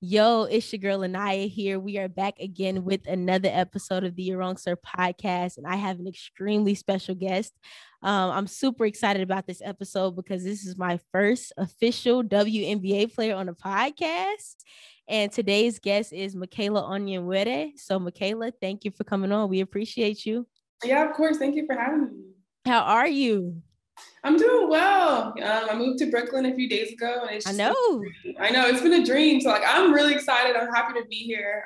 Yo, it's your girl Anaya here. We are back again with another episode of the You're Wrong Sir podcast, and I have an extremely special guest. I'm super excited about this episode because this is my first official WNBA player on a podcast. And today's guest is Michaela Onyenwere. So, Michaela, thank you for coming on. We appreciate you. Yeah, of course. Thank you for having me. How are you? I'm doing well. I moved to Brooklyn a few days ago, and it's just I know it's been a dream. So I'm really excited. I'm happy to be here.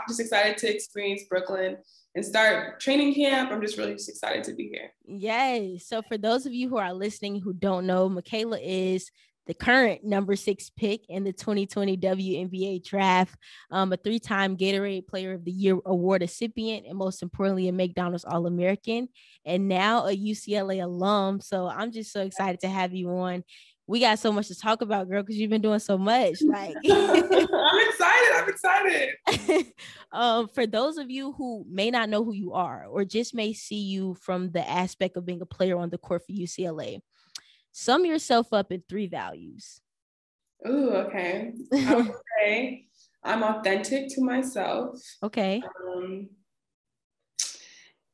Just excited to experience Brooklyn and start training camp. I'm just really excited to be here. Yes. So for those of you who are listening who don't know, Michaela is the current number 6 pick in the 2020 WNBA Draft, a 3-time Gatorade Player of the Year award recipient, and most importantly, a McDonald's All-American, and now a UCLA alum. So I'm just so excited to have you on. We got so much to talk about, girl, because you've been doing so much. Like I'm excited. For those of you who may not know who you are or just may see you from the aspect of being a player on the court for UCLA, sum yourself up in 3 values. Ooh, okay. I would say I'm authentic to myself. Okay.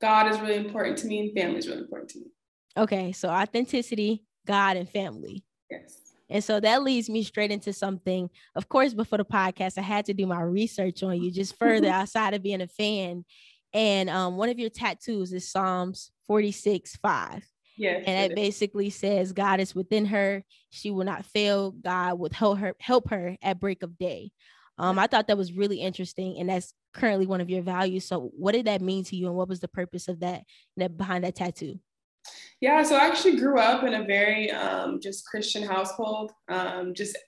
God is really important to me, and family is really important to me. Okay, so authenticity, God, and family. Yes. And so that leads me straight into something. Of course, before the podcast, I had to do my research on you just further outside of being a fan. And one of your tattoos is Psalms 46:5. Yes. And it basically says, God is within her. She will not fail. God will help her at break of day. I thought that was really interesting. And that's currently one of your values. So what did that mean to you? And what was the purpose of that behind that tattoo? Yeah, so I actually grew up in a very just Christian household, just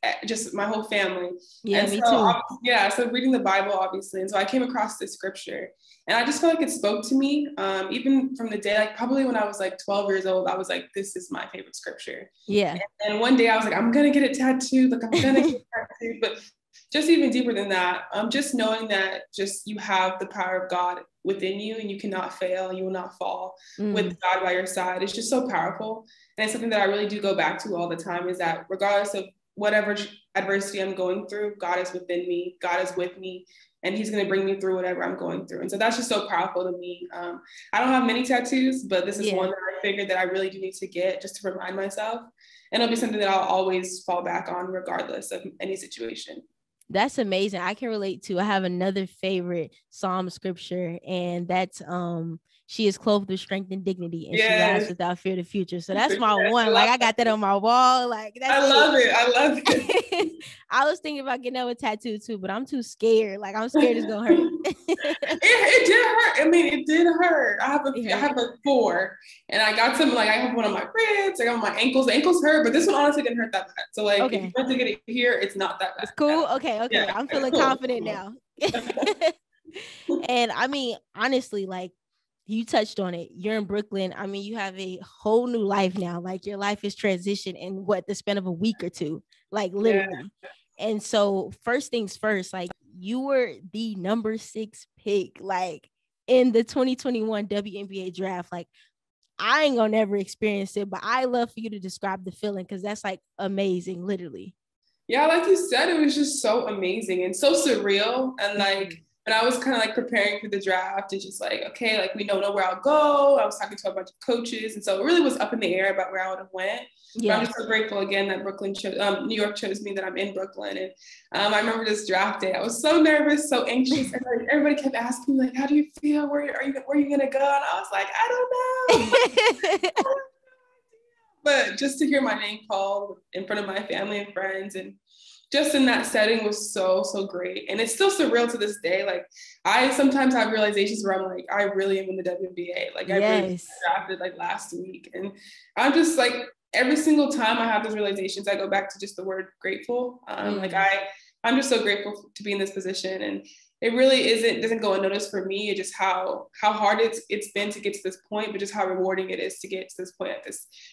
my whole family. Yeah, and me so, too. So reading the Bible, obviously. And so I came across this scripture, and I just felt like it spoke to me, even from the day, like probably when I was like 12 years old, I was like, this is my favorite scripture. Yeah. And one day I was like, I'm going to get it tattooed. Like, I'm going to get it tattooed. But just even deeper than that, just knowing that just you have the power of God within you, and you cannot fail, you will not fall with God by your side. It's just so powerful. And it's something that I really do go back to all the time, is that regardless of whatever adversity I'm going through, God is within me, God is with me, and he's going to bring me through whatever I'm going through. And so that's just so powerful to me. I don't have many tattoos, but this is one that I figured that I really do need to get just to remind myself. And it'll be something that I'll always fall back on regardless of any situation. That's amazing. I can relate to. I have another favorite Psalm scripture, and that's she is clothed with strength and dignity, and she rides without fear of the future. So that's my one. Like, I got that on my wall. Like, that's I love it. I was thinking about getting a tattoo too, but I'm too scared. Like, I'm scared it's gonna hurt. It did hurt. I mean, it did hurt. I have like 4, and I got some, like, I have one on my ribs, I got on my ankles. The ankles hurt, but this one honestly didn't hurt that bad. So like, if you want to get it here, it's not that bad. It's cool. Okay. Yeah, I'm feeling confident now. And I mean, honestly, like, you touched on it. You're in Brooklyn. I mean, you have a whole new life now. Like, your life is transitioned in the span of a week or two, like, literally. Yeah. And so first things first, like, you were the number 6 pick, like, in the 2021 WNBA draft. Like, I ain't gonna never experience it, but I love for you to describe the feeling, because that's like amazing, literally. Yeah, like you said, it was just so amazing and so surreal. And like, when I was kind of like preparing for the draft, it's just like, okay, like, we don't know where I'll go. I was talking to a bunch of coaches, and so it really was up in the air about where I would have went. Yeah. But I'm just so grateful again that New York chose me, that I'm in Brooklyn. And I remember this draft day, I was so nervous, so anxious, and like, everybody kept asking me, like, how do you feel? Where are you gonna go? And I was like, I don't know. But just to hear my name called in front of my family and friends, and just in that setting, was so, so great. And it's still surreal to this day. Like, I sometimes have realizations where I'm like, I really am in the WNBA. Like, I really drafted like last week. And I'm just like, every single time I have those realizations, I go back to just the word grateful. Like, I'm just so grateful to be in this position. And it really doesn't go unnoticed for me. It's just how hard it's been to get to this point, but just how rewarding it is to get to this point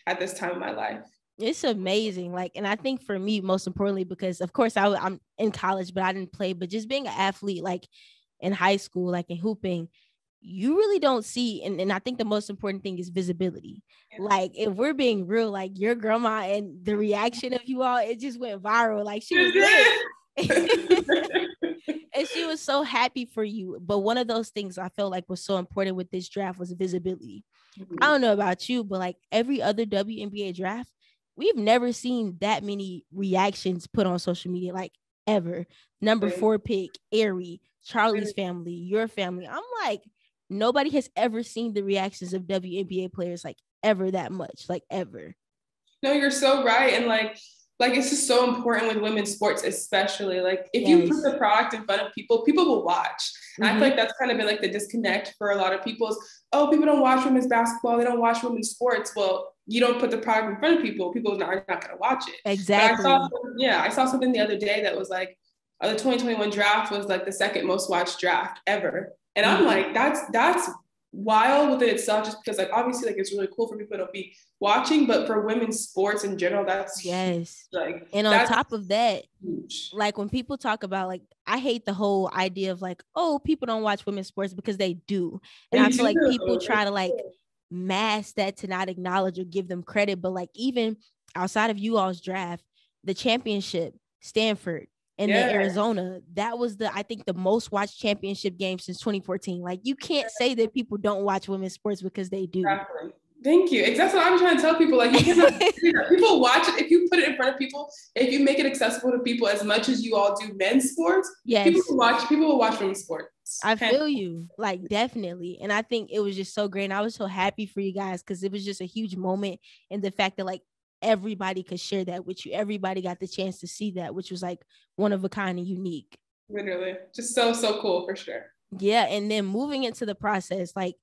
at this time of my life. It's amazing. Like, and I think for me, most importantly, because of course I'm in college, but I didn't play, but just being an athlete, like in high school, like in hooping, you really don't see. And I think the most important thing is visibility. Yeah. Like, if we're being real, like, your grandma and the reaction of you all, it just went viral. Like, she was lit. And she was so happy for you. But one of those things I felt like was so important with this draft was visibility. I don't know about you, but like every other WNBA draft, we've never seen that many reactions put on social media, like ever. Number 4 pick, Aerie, Charlie's family, your family. I'm like, nobody has ever seen the reactions of WNBA players like ever that much, like ever. No, you're so right. And like it's just so important with women's sports, especially like if you put the product in front of people, people will watch. And I feel like that's kind of been like the disconnect for a lot of people is, oh, people don't watch women's basketball, they don't watch women's sports. Well, you don't put the product in front of people, people are not going to watch it. Exactly. I saw something the other day that was like, the 2021 draft was like the second most watched draft ever. And I'm like, that's wild within itself, just because like obviously like it's really cool for people to be watching, but for women's sports in general, that's huge. Like, and on top of that, huge. Like when people talk about like, I hate the whole idea of like, oh, people don't watch women's sports, because they do. And I feel like people try to like mask that to not acknowledge or give them credit. But like even outside of you all's draft, the championship, Stanford, and then Arizona, that was I think the most watched championship game since 2014. Like you can't say that people don't watch women's sports, because they do. Exactly. Thank you. Exactly what I'm trying to tell people. Like you cannot people watch it if you put it in front of people. If you make it accessible to people as much as you all do men's sports, people will watch women's sports. I feel you, like definitely. And I think it was just so great. And I was so happy for you guys, because it was just a huge moment in the fact that like everybody could share that with you. Everybody got the chance to see that, which was like one of a kind and unique. Literally, just so cool for sure. Yeah, and then moving into the process, like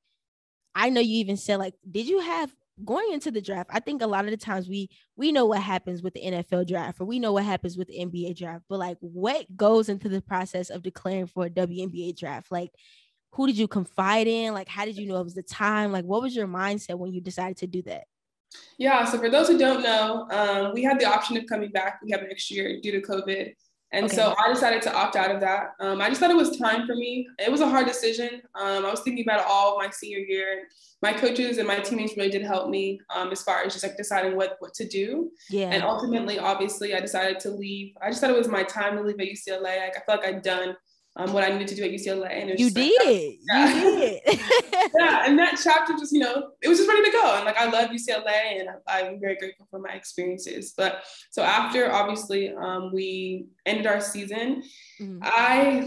I know you even said like, did you have going into the draft? I think a lot of the times we know what happens with the NFL draft, or we know what happens with the NBA draft, but like what goes into the process of declaring for a WNBA draft? Like who did you confide in? Like how did you know it was the time? Like what was your mindset when you decided to do that? Yeah, so for those who don't know, we had the option of coming back. We have next year due to COVID. And so I decided to opt out of that. I just thought it was time for me. It was a hard decision. I was thinking about it all my senior year. My coaches and my teammates really did help me as far as just like deciding what to do. Yeah. And ultimately, obviously, I decided to leave. I just thought it was my time to leave at UCLA. Like I felt like I'd done what I needed to do at UCLA. And you did. Yeah, and that chapter just, it was just ready to go. And like, I love UCLA and I'm very grateful for my experiences. But so after, obviously, we ended our season, I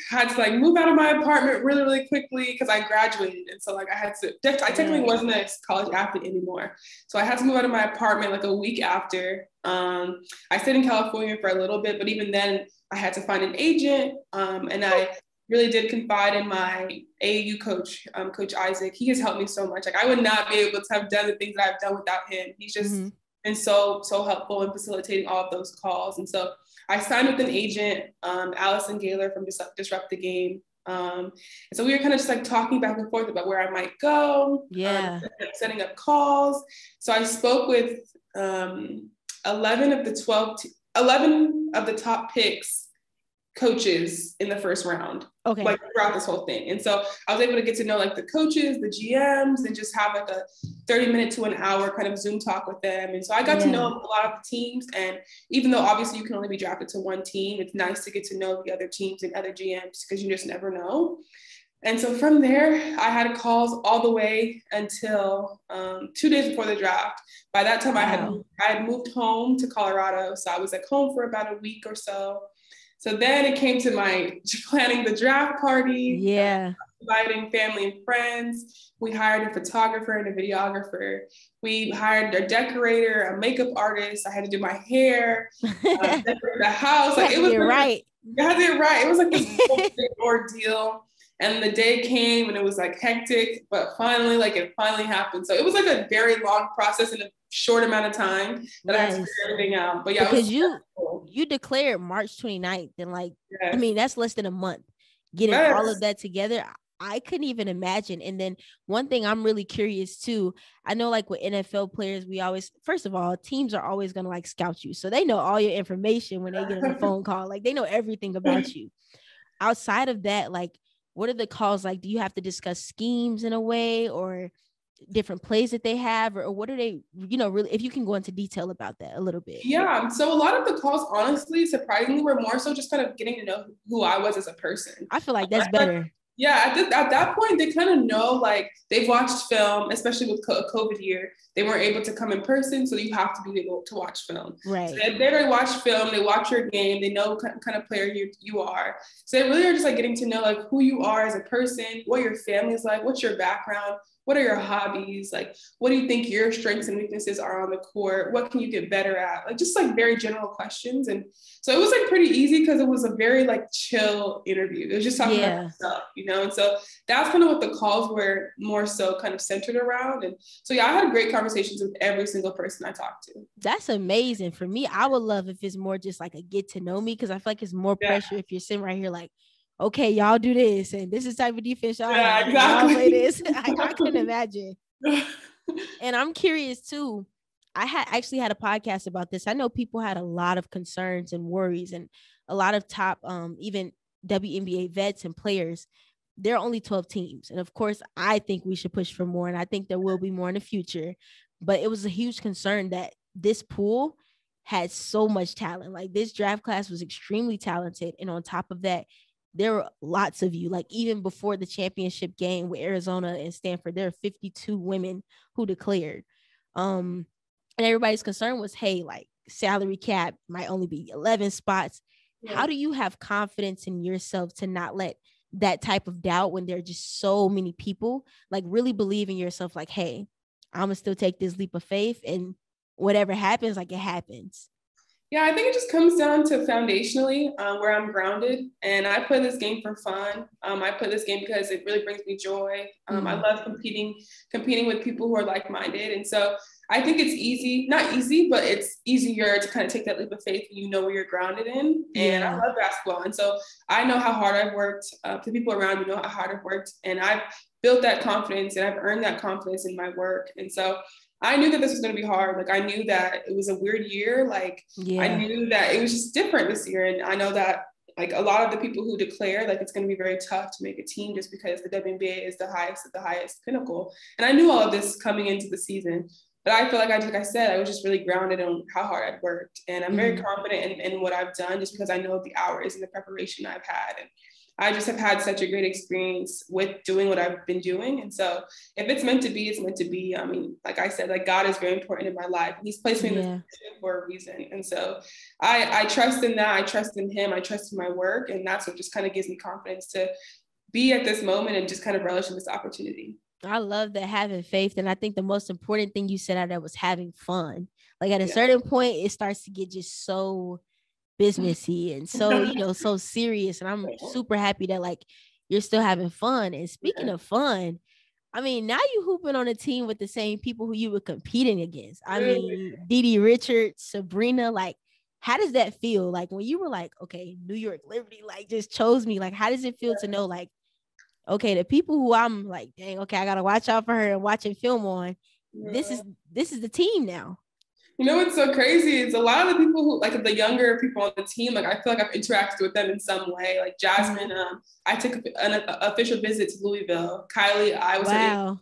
had to like move out of my apartment really, really quickly because I graduated. And so like I technically wasn't a college athlete anymore. So I had to move out of my apartment like a week after. I stayed in California for a little bit, but even then I had to find an agent. And I really did confide in my AAU coach, Coach Isaac. He has helped me so much. Like I would not be able to have done the things that I've done without him. He's just been so helpful in facilitating all of those calls. And so I signed with an agent, Allison Gaylor from Disrupt the Game. And so we were kind of just like talking back and forth about where I might go. Setting up calls. So I spoke with 11 of the top picks coaches in the first round, like throughout this whole thing. And so I was able to get to know like the coaches, the GMs, and just have like a 30-minute to an hour kind of Zoom talk with them. And so I got to know a lot of the teams. And even though obviously you can only be drafted to one team, it's nice to get to know the other teams and other GMs because you just never know. And so from there, I had calls all the way until 2 days before the draft. By that time, I had moved home to Colorado. So I was at home for about a week or so. So then it came to my planning the draft party, inviting family and friends. We hired a photographer and a videographer. We hired a decorator, a makeup artist. I had to do my hair, decorate the house. Like it was right. I had to get it right. It was like this whole big ordeal. And the day came and it was like hectic, but finally, like it finally happened. So it was like a very long process in a short amount of time that I had to figure everything out. But yeah, because you declared March 29th and like, I mean, that's less than a month. Getting all of that together, I couldn't even imagine. And then one thing I'm really curious too, I know like with NFL players, we always, first of all, teams are always going to like scout you. So they know all your information when they get on a phone call. Like they know everything about you. Outside of that, like, what are the calls like? Do you have to discuss schemes in a way, or different plays that they have, or what are they, really, if you can go into detail about that a little bit? Yeah. So a lot of the calls, honestly, surprisingly, were more so just kind of getting to know who I was as a person. I feel like that's better. Yeah, at that point, they kind of know, like, they've watched film, especially with COVID year. They weren't able to come in person, so you have to be able to watch film. Right. So they already watch film, they watch your game, they know what kind of player you are. So they really are just like getting to know like who you are as a person, what your family's like, what's your background, what are your hobbies, like what do you think your strengths and weaknesses are on the court, what can you get better at, like just like very general questions. And so it was like pretty easy because it was a very like chill interview. It was just talking about stuff, and so that's kind of what the calls were more so kind of centered around. And so yeah, I had great conversations with every single person I talked to. That's amazing. For me, I would love if it's more just like a get to know me, because I feel like it's more pressure if you're sitting right here like, okay, y'all do this, and this is the type of defense y'all have. Exactly. Y'all play this. I couldn't imagine. And I'm curious too. I actually had a podcast about this. I know people had a lot of concerns and worries, and a lot of top even WNBA vets and players. There are only 12 teams, and of course, I think we should push for more, and I think there will be more in the future. But it was a huge concern that this pool had so much talent. Like, this draft class was extremely talented, and on top of that, there were lots of you. Like, even before the championship game with Arizona and Stanford, there are 52 women who declared. And everybody's concern was, hey, like, salary cap might only be 11 spots. Yeah. How do you have confidence in yourself to not let that type of doubt, when there are just so many people, like, really believe in yourself, like, hey, I'm gonna still take this leap of faith, and whatever happens, like, it happens? Yeah, I think it just comes down to foundationally where I'm grounded, and I play this game for fun. I play this game because it really brings me joy. I love competing with people who are like-minded, and so I think it's easy, not easy, but it's easier to kind of take that leap of faith when you know where you're grounded in. And I love basketball, and so I know how hard I've worked. The people around me know how hard I've worked, and I've built that confidence, and I've earned that confidence in my work, and so I knew that this was going to be hard. Like, I knew that it was a weird year. Like, I knew that it was just different this year. And I know that, like, a lot of the people who declare, like, it's going to be very tough to make a team just because the WNBA is the highest at the highest pinnacle. And I knew all of this coming into the season. But I feel like I said, I was just really grounded on how hard I'd worked. And I'm very confident in what I've done, just because I know the hours and the preparation I've had. And I just have had such a great experience with doing what I've been doing. And so if it's meant to be, it's meant to be. I mean, like I said, like, God is very important in my life. He's placed me in this position for a reason. And so I trust in that. I trust in him. I trust in my work. And that's what just kind of gives me confidence to be at this moment and just kind of relish in this opportunity. I love that, having faith. And I think the most important thing you said out there was having fun. Like, at a certain point, it starts to get just so businessy and so, so serious. And I'm super happy that, like, you're still having fun. And speaking of fun, I mean, now you hooping on a team with the same people who you were competing against. I mean, Didi Richards, Sabrina, like, how does that feel? Like, when you were like, okay, New York Liberty, like, just chose me. Like, how does it feel to know, like, okay, the people who I'm like, dang, okay, I got to watch out for her and watching film on, this is the team now. You know what's so crazy is a lot of the people who, like, the younger people on the team, like, I feel like I've interacted with them in some way. Like, Jasmine, I took an official visit to Louisville. Kylie, I was her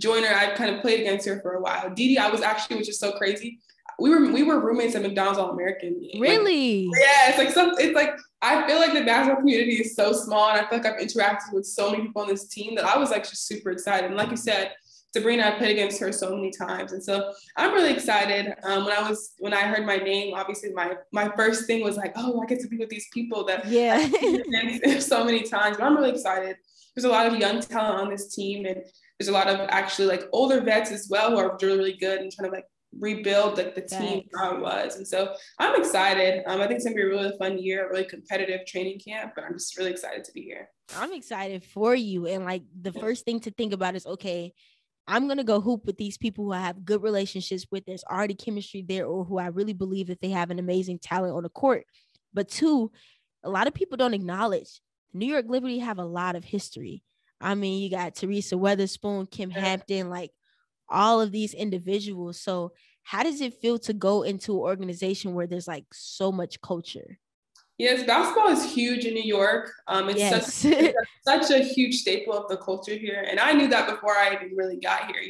joiner. I kind of played against her for a while. Didi, I was actually, which is so crazy, we were roommates at McDonald's All-American. Really? Like, yeah, it's like I feel like the basketball community is so small, and I feel like I've interacted with so many people on this team that I was like just super excited. And like you said, Sabrina, I played against her so many times. And so I'm really excited. When I heard my name, obviously my first thing was like, oh, I get to be with these people that I've played against so many times. But I'm really excited. There's a lot of young talent on this team, and there's a lot of actually like older vets as well who are really, really good and trying to like rebuild like the team how it was. And so I'm excited. I think it's gonna be a really fun year, a really competitive training camp, but I'm just really excited to be here. I'm excited for you. And like, the first thing to think about is, okay, I'm going to go hoop with these people who I have good relationships with. There's already chemistry there, or who I really believe that they have an amazing talent on the court. But two, a lot of people don't acknowledge New York Liberty have a lot of history. I mean, you got Teresa Weatherspoon, Kim Hampton, like all of these individuals. So how does it feel to go into an organization where there's like so much culture? Yes, basketball is huge in New York. Yes. It's such a huge staple of the culture here, and I knew that before I even really got here.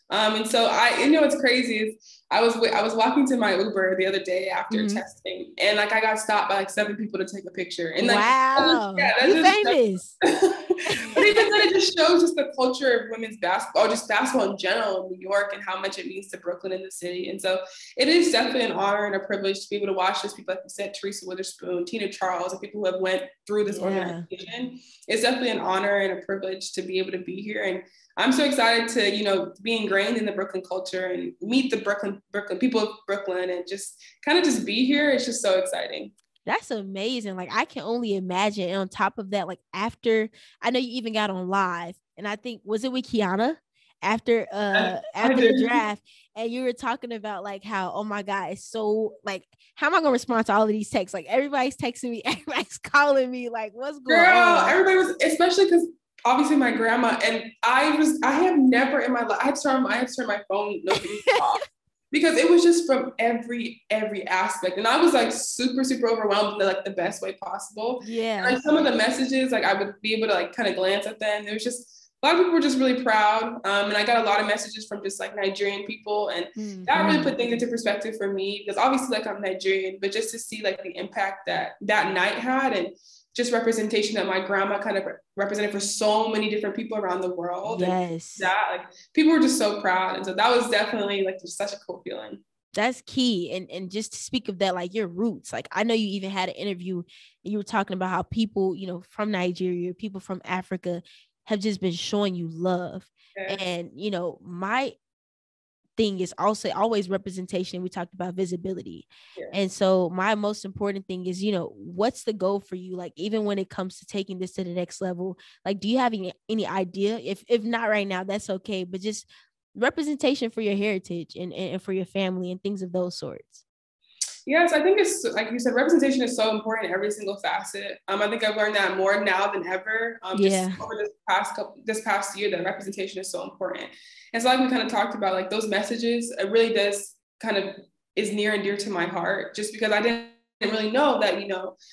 And so what's crazy is I was walking to my Uber the other day after testing, and like I got stopped by like 7 people to take a picture, and like wow, that you famous. but even then, it just shows just the culture of women's basketball, or just basketball in general in New York, and how much it means to Brooklyn and the city. And so it is definitely an honor and a privilege to be able to watch this. People like you said, Teresa Witherspoon, Tina Charles, and people who have went through this organization. It's definitely an honor and a privilege to be able to be here. And I'm so excited to, be ingrained in the Brooklyn culture and meet the Brooklyn people of Brooklyn, and just kind of just be here. It's just so exciting. That's amazing. Like, I can only imagine. And on top of that, like, after, I know you even got on live, and I think, was it with Kiana after the draft, and you were talking about like how, oh my God, it's so like, how am I gonna respond to all of these texts? Like, everybody's texting me, everybody's calling me, like, what's going on? Everybody was, especially because obviously my grandma, and I have never in my life, I had to turn my phone notifications off. Because it was just from every aspect. And I was like super, super overwhelmed in like the best way possible. Yeah. And like some of the messages, like I would be able to like kind of glance at them. There was just a lot of people were just really proud. And I got a lot of messages from just like Nigerian people. And that really put things into perspective for me, because obviously like I'm Nigerian, but just to see like the impact that night had, and just representation that my grandma kind of represented for so many different people around the world. Yes. And that, like, people were just so proud. And so that was definitely like just such a cool feeling. That's key. And just to speak of that, like your roots, like I know you even had an interview and you were talking about how people, from Nigeria, people from Africa have just been showing you love. Yeah. And, my thing is also always representation. We talked about visibility. Yeah. And so my most important thing is, what's the goal for you? Like, even when it comes to taking this to the next level, like, do you have any idea? If not right now, that's okay. But just representation for your heritage and for your family and things of those sorts. Yes, I think it's, like you said, representation is so important in every single facet. I think I've learned that more now than ever. Just over this past year, that representation is so important. And so like we kind of talked about, like those messages, it really does kind of is near and dear to my heart, just because I didn't really know that,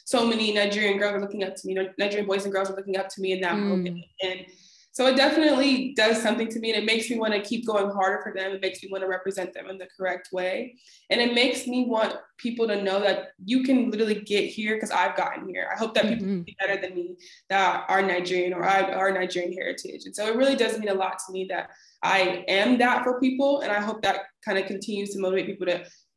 so many Nigerian girls are looking up to me, Nigerian boys and girls are looking up to me in that moment. And so it definitely does something to me, and it makes me want to keep going harder for them. It makes me want to represent them in the correct way. And it makes me want people to know that you can literally get here because I've gotten here. I hope that people can be better than me that are Nigerian or are Nigerian heritage. And so it really does mean a lot to me that I am that for people. And I hope that kind of continues to motivate people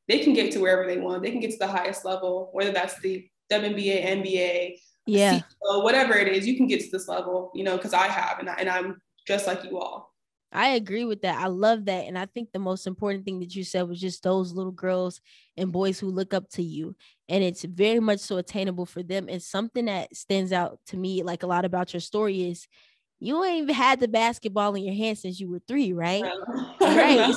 they can get to wherever they want. They can get to the highest level, whether that's the WNBA, NBA, CEO, whatever it is, you can get to this level, because I have, and I'm just like you all. I agree with that. I love that. And I think the most important thing that you said was just those little girls and boys who look up to you. And it's very much so attainable for them. And something that stands out to me, like a lot about your story, is you ain't even had the basketball in your hand since you were 3, right? Right.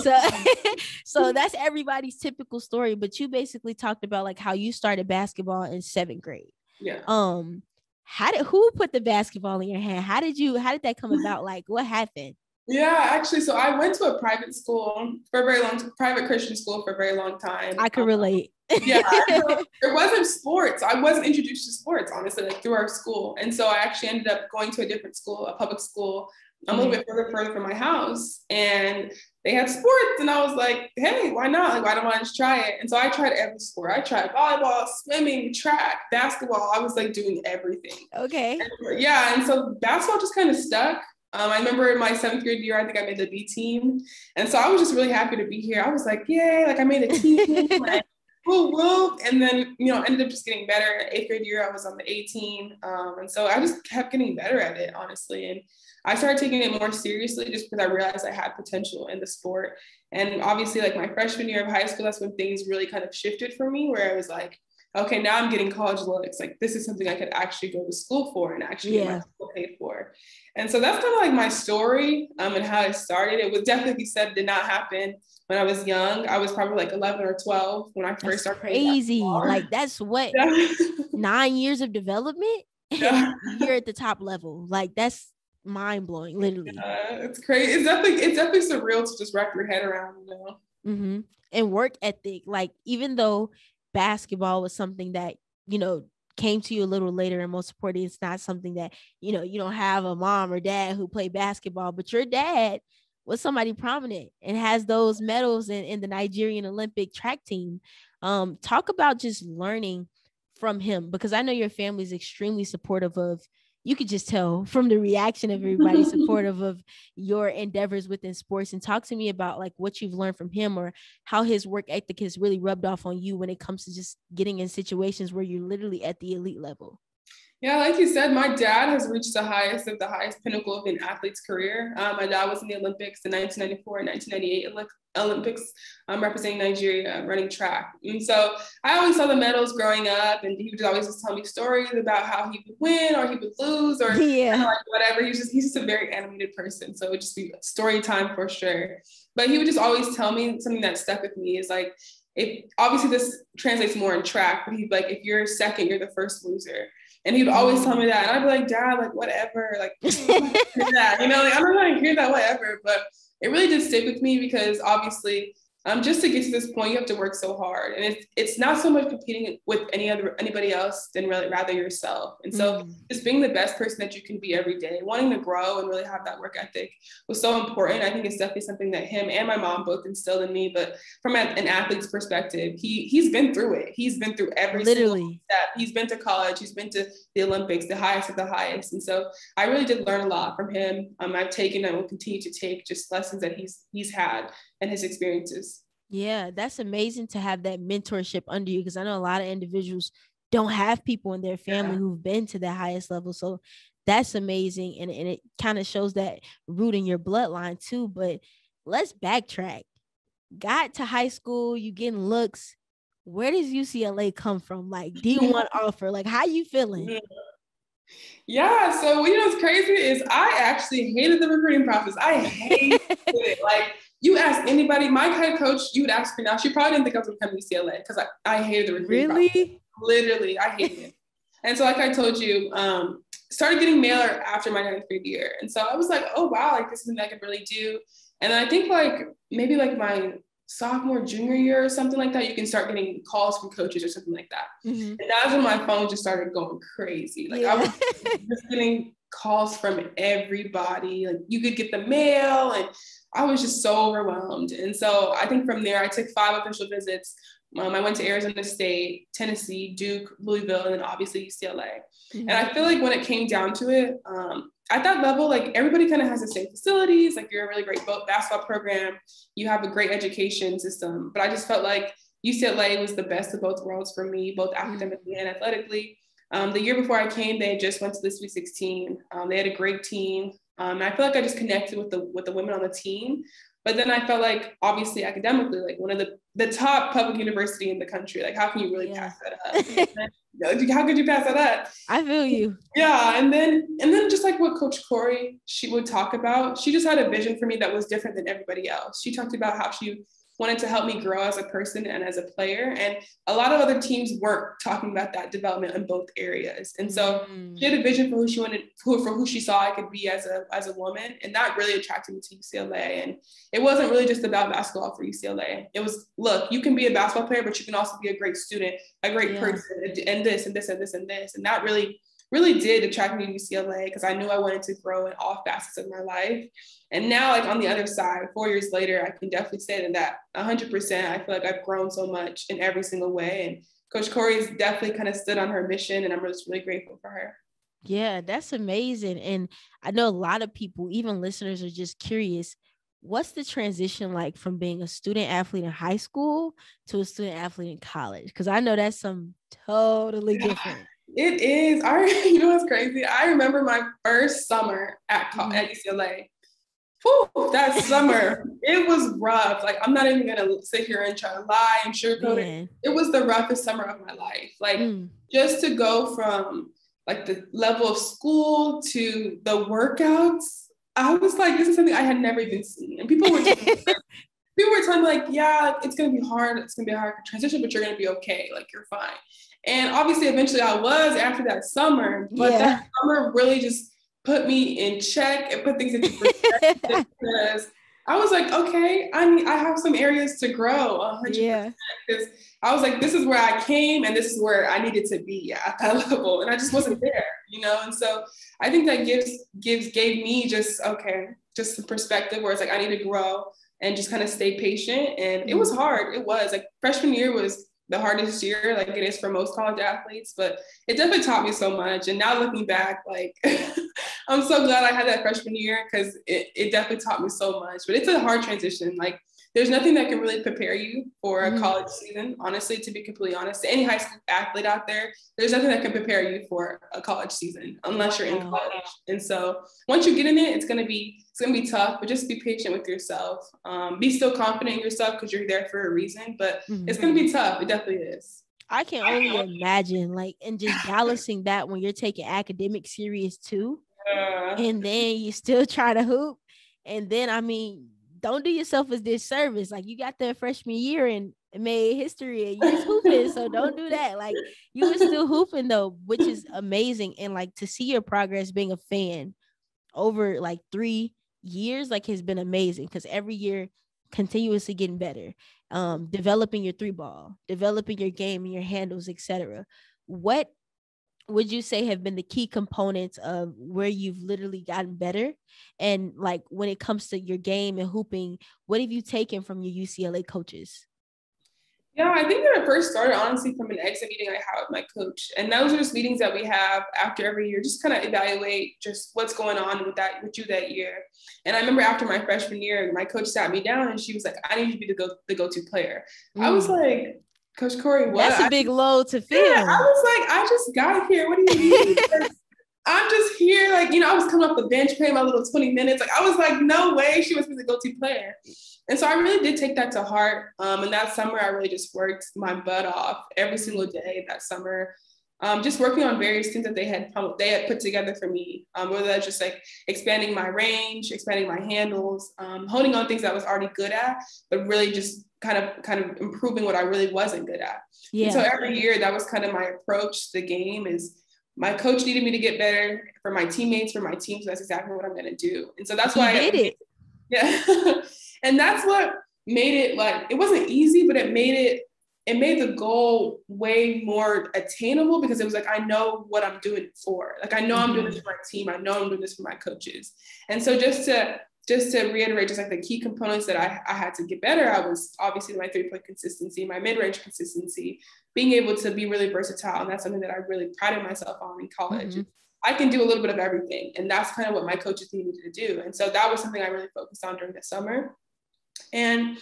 So that's everybody's typical story. But you basically talked about like how you started basketball in 7th grade. Yeah. Who put the basketball in your hand? How did that come about? Like, what happened? Yeah, actually, so I went to a private school for a very long private Christian school for a very long time. I can relate. Yeah, it wasn't sports. I wasn't introduced to sports, honestly, like through our school. And so I actually ended up going to a different school, a public school, a little bit further from my house. And they had sports. And I was like, hey, why not? Like, why don't I just try it? And so I tried every sport. I tried volleyball, swimming, track, basketball. I was like doing everything. Okay. And so basketball just kind of stuck. I remember in my 7th grade year, I think I made the B team. And so I was just really happy to be here. I was like, yay, like I made a team. Like, woo. And then, ended up just getting better. 8th grade year, I was on the A team. And so I just kept getting better at it, honestly. And I started taking it more seriously just because I realized I had potential in the sport. And obviously, like my freshman year of high school, that's when things really kind of shifted for me, where I was like, okay, now I'm getting college looks. Like, this is something I could actually go to school for and actually get my school paid for. And so that's kind of like my story and how it started. It would definitely be said did not happen when I was young. I was probably like 11 or 12 when I first started. Crazy. Like, that's what, 9 years of development? You're at the top level. Like, that's mind blowing, literally. It's crazy. It's definitely surreal to just wrap your head around, And work ethic. Like, even though basketball was something that, came to you a little later, and most importantly, it's not something that, you know, you don't have a mom or dad who play basketball, but your dad was somebody prominent and has those medals in the Nigerian Olympic track team. Talk about just learning from him, because I know your family is extremely supportive of, you could just tell from the reaction of everybody, supportive of your endeavors within sports. And talk to me about like what you've learned from him, or how his work ethic has really rubbed off on you when it comes to just getting in situations where you're literally at the elite level. Yeah, like you said, my dad has reached the highest pinnacle of an athlete's career. My dad was in the Olympics, the 1994 and 1998 Olympics, representing Nigeria, running track. And so I always saw the medals growing up, and he would always just tell me stories about how he would win or he would lose or like whatever. He's just a very animated person. So it would just be story time for sure. But he would just always tell me something that stuck with me is like, if obviously this translates more in track, but he'd be like, if you're second, you're the first loser. And he would always tell me that. And I'd be like, Dad, like, whatever. Like, that. You know, like, I'm not going to hear that, whatever. But it really did stick with me because obviously, just to get to this point, you have to work so hard. And it's not so much competing with anybody else than really rather yourself. And so just being the best person that you can be every day, wanting to grow and really have that work ethic was so important. I think it's definitely something that him and my mom both instilled in me. But from an athlete's perspective, he's been through it. He's been through every single step. He's been to college. He's been to the Olympics, the highest of the highest. And so I really did learn a lot from him. I've taken and will continue to take just lessons that he's had and his experiences. Yeah, that's amazing to have that mentorship under you, because I know a lot of individuals don't have people in their family who've been to the highest level. So that's amazing. And it kind of shows that root in your bloodline too. But let's backtrack. Got to high school, you getting looks. Where does UCLA come from? Like D1 offer, like how you feeling? Yeah, so you know what's crazy is I actually hated the recruiting process. I hated it. Like, you ask anybody, my head coach, you would ask me now, she probably didn't think I was going to come to UCLA because I hated the recruiting process. Literally, I hated it. And so like I told you, started getting mail after my 9th grade year. And so I was like, oh, wow, like this is something I could really do. And then I think like maybe like my sophomore, junior year or something like that, you can start getting calls from coaches or something like that. And that's when my phone just started going crazy. Like I was just getting calls from everybody. Like you could get the mail, and I was just so overwhelmed. And so I think from there, I took 5 official visits. I went to Arizona State, Tennessee, Duke, Louisville, and then obviously UCLA. And I feel like when it came down to it, at that level, like everybody kind of has the same facilities. Like you're a really great basketball program. You have a great education system. But I just felt like UCLA was the best of both worlds for me, both academically and athletically. The year before I came, they just went to the Sweet 16. They had a great team. And I feel like I just connected with the women on the team. But then I felt like, obviously, academically, like one of the top public university in the country. Like, how can you really pass that up? How could you pass that up? I feel you. Yeah, and then just like what Coach Corey, she would talk about, she just had a vision for me that was different than everybody else. She talked about how she wanted to help me grow as a person and as a player. And a lot of other teams weren't talking about that development in both areas. And so she had a vision for who she wanted, for who she saw I could be as a woman. And that really attracted me to UCLA. And it wasn't really just about basketball for UCLA. It was, look, you can be a basketball player, but you can also be a great student, a great person, and this and this and this and this. And that really did attract me to UCLA because I knew I wanted to grow in all facets of my life. And now, like on the other side, 4 years later, I can definitely say that 100%, I feel like I've grown so much in every single way. And Coach Corey's definitely kind of stood on her mission, and I'm just really grateful for her. Yeah, that's amazing. And I know a lot of people, even listeners, are just curious. What's the transition like from being a student athlete in high school to a student athlete in college? Because I know that's something totally different. It is. You know what's crazy? I remember my first summer at UCLA. Whew, that summer, it was rough. Like, I'm not even going to sit here and try to lie and sugarcoat it. It was the roughest summer of my life. Like, just to go from, like, the level of school to the workouts, I was like, this is something I had never even seen. And people were telling me, like, yeah, it's going to be hard. It's going to be a hard transition, but you're going to be okay. Like, you're fine. And obviously, eventually I was after that summer. But that summer really just put me in check and put things into perspective because I was like, okay, I have some areas to grow 100%. Because I was like, this is where I came and this is where I needed to be at that level. And I just wasn't there, you know? And so I think that gave me just some perspective where it's like, I need to grow and just kind of stay patient. And it was hard. It was like freshman year was the hardest year, like it is for most college athletes, but it definitely taught me so much. And now looking back, like I'm so glad I had that freshman year because it definitely taught me so much. But it's a hard transition. Like there's nothing that can really prepare you for a college season, honestly, to be completely honest. To any high school athlete out there, there's nothing that can prepare you for a college season unless you're in college. And so once you get in it, it's gonna be tough, but just be patient with yourself. Be still confident in yourself because you're there for a reason, but it's gonna be tough. It definitely is. I can only imagine, like, and just balancing that when you're taking academic serious too, and then you still try to hoop, and then I mean, don't do yourself a disservice. Like you got that freshman year and made history, and you was hooping, so don't do that. Like you were still hooping though, which is amazing, and like to see your progress being a fan over like 3 years, like has been amazing because every year continuously getting better, developing your three ball, developing your game and your handles, etc. What would you say have been the key components of where you've literally gotten better? And like when it comes to your game and hooping, what have you taken from your UCLA coaches? Yeah, I think that it first started honestly from an exit meeting I had with my coach. And those are just meetings that we have after every year, just kind of evaluate just what's going on with you that year. And I remember after my freshman year, my coach sat me down and she was like, I need you to be the go-to player. I was like, Coach Corey, what? That's a big load to feel. Yeah, I was like, I just got here. What do you mean? I'm just here. Like, I was coming off the bench playing my little 20 minutes. Like, I was like, no way she was the go-to player. And so I really did take that to heart. And that summer, I really just worked my butt off every single day that summer, just working on various things that they had put together for me, whether that's just like expanding my range, expanding my handles, honing on things that I was already good at, but really just kind of improving what I really wasn't good at. Yeah. And so every year, that was kind of my approach to the game is my coach needed me to get better for my teammates, for my team. So that's exactly what I'm going to do. And so that's why I did it. Yeah. And that's what made it like, it wasn't easy, but it made the goal way more attainable because it was like, I know what I'm doing it for. Like, I know I'm doing this for my team. I know I'm doing this for my coaches. And so just to reiterate, just like the key components that I had to get better, I was obviously my 3-point consistency, my mid-range consistency, being able to be really versatile. And that's something that I really prided myself on in college. I can do a little bit of everything. And that's kind of what my coaches needed me to do. And so that was something I really focused on during the summer. And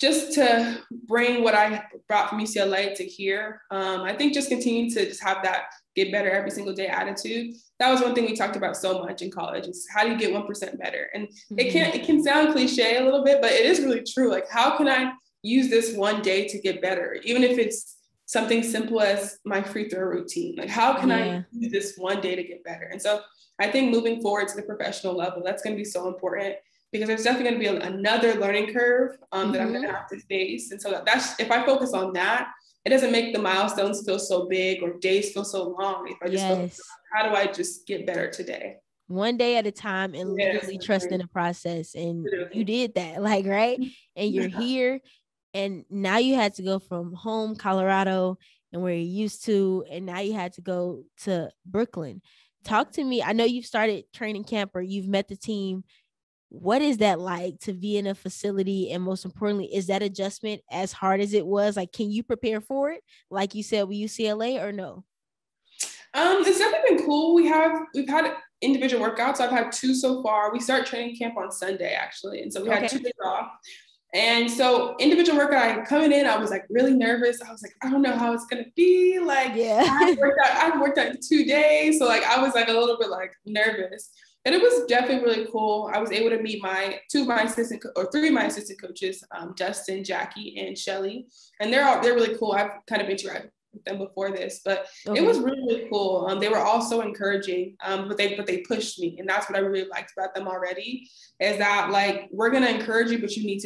just to bring what I brought from UCLA to here, I think just continuing to just have that get better every single day attitude. That was one thing we talked about so much in college is how do you get 1% better? And it can sound cliche a little bit, but it is really true. Like, how can I use this one day to get better? Even if it's something simple as my free throw routine. Like, how can I use this one day to get better? And so I think moving forward to the professional level, that's going to be so important because there's definitely going to be another learning curve that I'm going to have to face. And so that's, if I focus on that, it doesn't make the milestones feel so big or days feel so long. If I just focus on how do I just get better today? One day at a time and literally trust in the process. And you did that, like, right? And you're here. And now you had to go from home, Colorado, and where you're used to, and now you had to go to Brooklyn. Talk to me. I know you've started training camp or you've met the team. What is that like to be in a facility? And most importantly, is that adjustment as hard as it was? Like, can you prepare for it? Like you said with UCLA or no? It's definitely been cool. We've had individual workouts. I've had 2 so far. We start training camp on Sunday, actually. And so we had 2 days off. And so individual workout, coming in, I was like really nervous. I was like, I don't know how it's going to be. Like, I haven't worked out in 2 days. So like, I was like a little bit like nervous. And it was definitely really cool. I was able to meet 3 of my assistant coaches, Justin, Jackie, and Shelly. And they're really cool. I've kind of interacted with them before this, but it was really, really cool. They were all so encouraging, but they pushed me. And that's what I really liked about them already, is that like, we're going to encourage you, but you need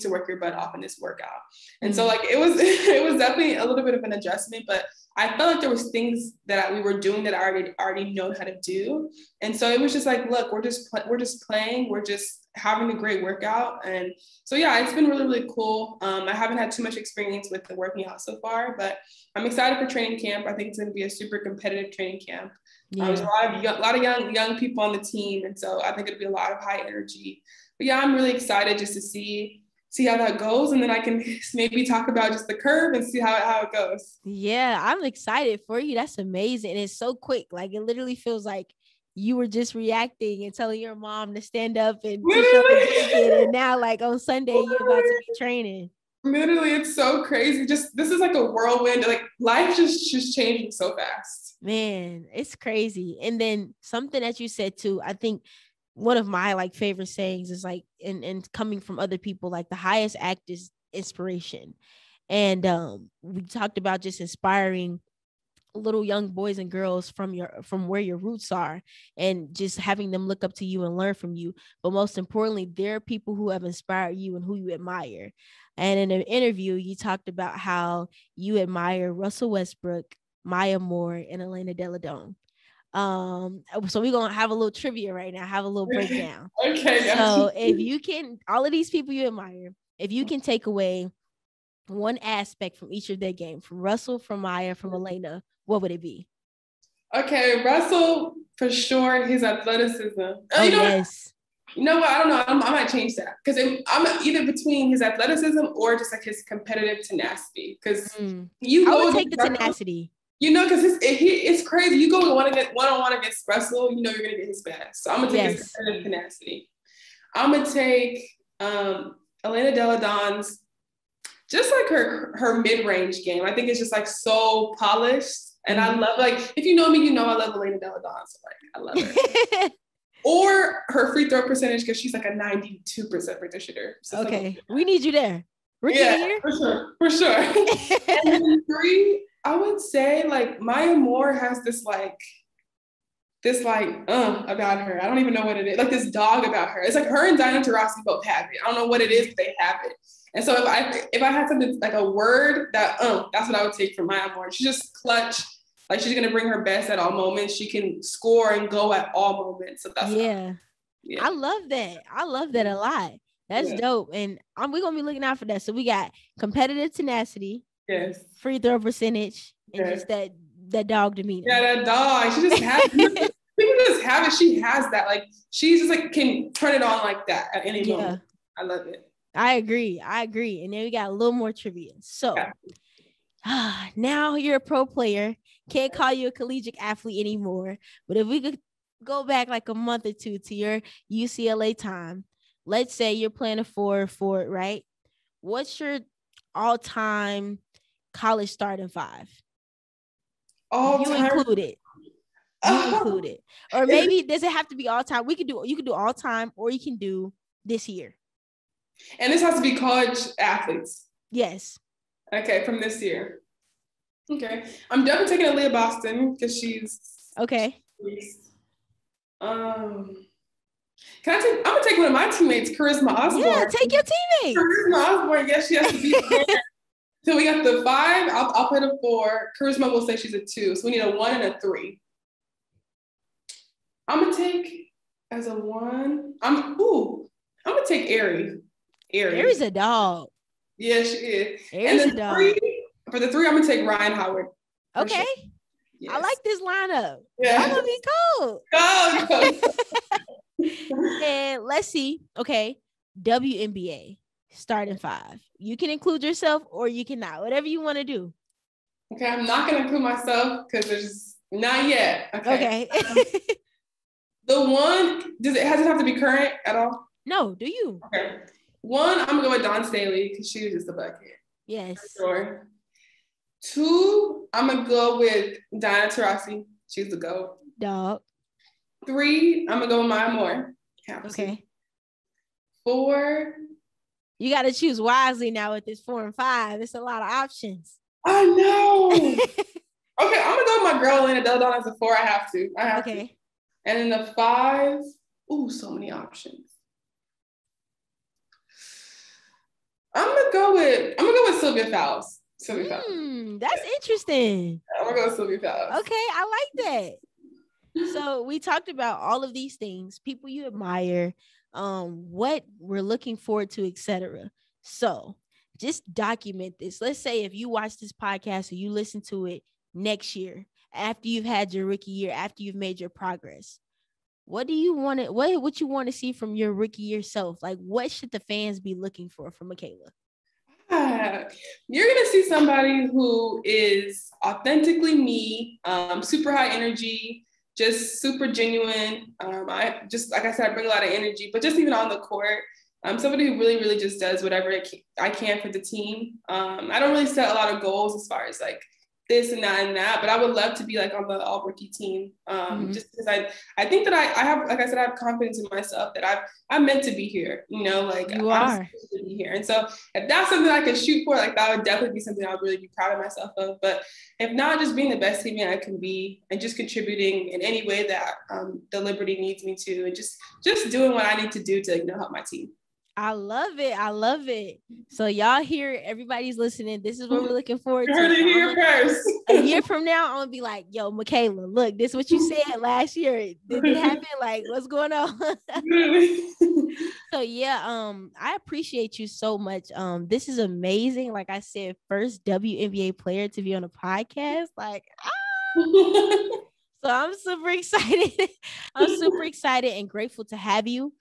to work your butt off in this workout. And so like, it was definitely a little bit of an adjustment, but I felt like there was things that we were doing that I already know how to do. And so it was just like, look, we're just playing. We're just having a great workout. And so, yeah, it's been really, really cool. I haven't had too much experience with the working out so far, but I'm excited for training camp. I think it's going to be a super competitive training camp. There's a lot of young people on the team. And so I think it'll be a lot of high energy. But yeah, I'm really excited just to see how that goes. And then I can maybe talk about just the curve and see how it goes. Yeah, I'm excited for you. That's amazing. And it's so quick. Like, it literally feels like you were just reacting and telling your mom to stand up and push up and take it. And now, like, on Sunday, you're about to be training. Literally, it's so crazy. Just, this is like a whirlwind. Like, life just changing so fast. Man, it's crazy. And then something that you said too, I think one of my like favorite sayings is like, and coming from other people, like the highest act is inspiration. And we talked about just inspiring little young boys and girls from where your roots are, and just having them look up to you and learn from you. But most importantly, there are people who have inspired you and who you admire. And in an interview, you talked about how you admire Russell Westbrook, Maya Moore, and Elena Delle Donne. So we're gonna have a little trivia right now, have a little breakdown. Okay. So if you can, all of these people you admire, if you can take away one aspect from each of their game, from Russell, from Maya, from Elena, what would it be? Okay, Russell, for sure, his athleticism. Oh, yes. You know what? I don't know. I might change that, because I'm either between his athleticism or just like his competitive tenacity. Because I would take the tenacity. You know, because it's crazy. You go one-on-one against Russell, you know you're gonna get his best. So I'm gonna take his competitive tenacity. I'm gonna take Elena Delle Donne's, just like her mid-range game. I think it's just like so polished. And I love, like, if you know me, you know I love Elena Delle Donne. So like, I love her. Or her free throw percentage, because she's like a 92% free throw shooter. So okay, we need you there. Rookie of the year? For sure. And then 3, I would say like Maya Moore has this about her. I don't even know what it is. Like this dog about her. It's like her and Diana Taurasi both have it. I don't know what it is, but they have it. And so if I had something like a word that that's what I would take from Maya Moore. She's just clutch. Like, she's gonna bring her best at all moments. She can score and go at all moments. So that's I love that. I love that a lot. That's dope. And we're gonna be looking out for that. So we got competitive tenacity, free throw percentage, and just that dog demeanor. Yeah, that dog. She just has people just have it. She has that. Like, she's just like can turn it on like that at any moment. I love it. I agree. And then we got a little more trivia. So now you're a pro player. Can't call you a collegiate athlete anymore. But if we could go back like a month or two to your UCLA time, let's say you're playing a forward, right? What's your all-time college starting 5? You include it. Or maybe does it have to be all time? You can do all time, or you can do this year. And this has to be college athletes. Yes. Okay, from this year. Okay. I'm definitely taking Aaliyah Boston because she's okay. I'm gonna take one of my teammates, Charisma Osborne. Yeah, take your teammate. Charisma Osborne, yes, she has to be there. So we got the 5, I'll put a 4. Charisma will say she's a 2. So we need a 1 and a 3. I'm gonna take as a 1. I'm gonna take Aries. Aries a dog. Yeah, she is. Aries a dog. For the 3, I'm gonna take Ryan Howard. Okay. Sure. Yes. I like this lineup. Yeah. That would be cool. And let's see. Okay. WNBA starting 5. You can include yourself or you cannot. Whatever you want to do. Okay, I'm not gonna include myself because there's not yet. Okay. The 1, does it have to be current at all? No, do you? Okay. 1, I'm gonna go with Dawn Staley because she was just a bucket. Yes. For sure. 2, I'm gonna go with Diana Taurasi. She's the GOAT. Dog. 3, I'm gonna go with Maya Moore. Okay. 4. You got to choose wisely now with this 4 and 5. It's a lot of options. I know. Okay, I'm gonna go with my girl Elena Delle Donne as a 4. I have to. To. And then the 5. So many options. I'm gonna go with Sylvia Fowles. That's interesting. I'm gonna go with Sylvia Fowles. Okay, I like that. So we talked about all of these things, people you admire, what we're looking forward to, etc. So just document this. Let's say if you watch this podcast or you listen to it next year, after you've had your rookie year, after you've made your progress, what do you want to what you want to see from your rookie year self? Like, what should the fans be looking for from Michaela? You're gonna see somebody who is authentically me, super high energy, just super genuine. I just, like I said, I bring a lot of energy, but just even on the court, I'm somebody who really, really just does whatever I can for the team. I don't really set a lot of goals as far as like this and that, but I would love to be like on the all rookie team. Just because I think that I have, like I said, I have confidence in myself that I'm meant to be here, you know, like You I'm are. supposed to be here. And so if that's something I could shoot for, like that would definitely be something I would really be proud of myself of. But if not, just being the best teammate I can be and just contributing in any way that the Liberty needs me to, and just doing what I need to do to, you know, help my team. I love it. I love it. So y'all hear, everybody's listening. This is what we're looking forward to. You heard it here first. A year from now, I'm gonna be like, yo, Michaela, look, this is what you said last year. Did it happen? Like, what's going on? So yeah, I appreciate you so much. This is amazing. Like I said, first WNBA player to be on a podcast. Like, so I'm super excited. I'm super excited and grateful to have you.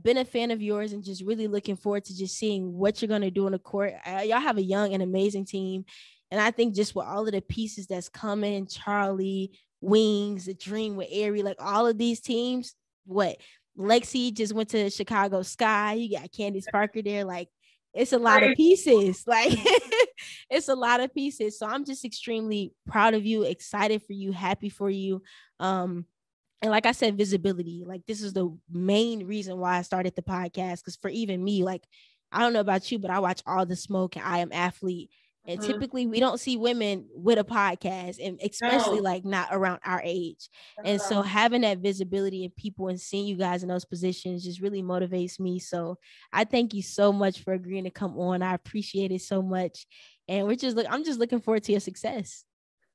Been a fan of yours and just really looking forward to just seeing what you're going to do on the court. Y'all have a young and amazing team. And I think just with all of the pieces that's coming, Charlie, Wings, the Dream with Aerie, like all of these teams, what? Lexi just went to Chicago Sky. You got Candace Parker there. Like, it's a lot of pieces. Like, it's a lot of pieces. So I'm just extremely proud of you, excited for you, happy for you. And like I said, visibility, like this is the main reason why I started the podcast. Because for even me, like, I don't know about you, but I watch All the Smoke and I Am Athlete. And typically we don't see women with a podcast, and especially like not around our age. And so having that visibility and people and seeing you guys in those positions just really motivates me. So I thank you so much for agreeing to come on. I appreciate it so much. And I'm just looking forward to your success.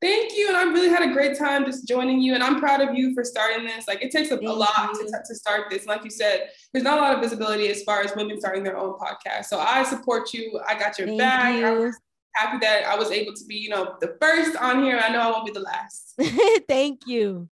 Thank you. And I really had a great time just joining you. And I'm proud of you for starting this. Like, it takes a lot to start this. Like you said, there's not a lot of visibility as far as women starting their own podcast. So I support you. I got your back. I'm happy that I was able to be, you know, the first on here. I know I won't be the last. Thank you.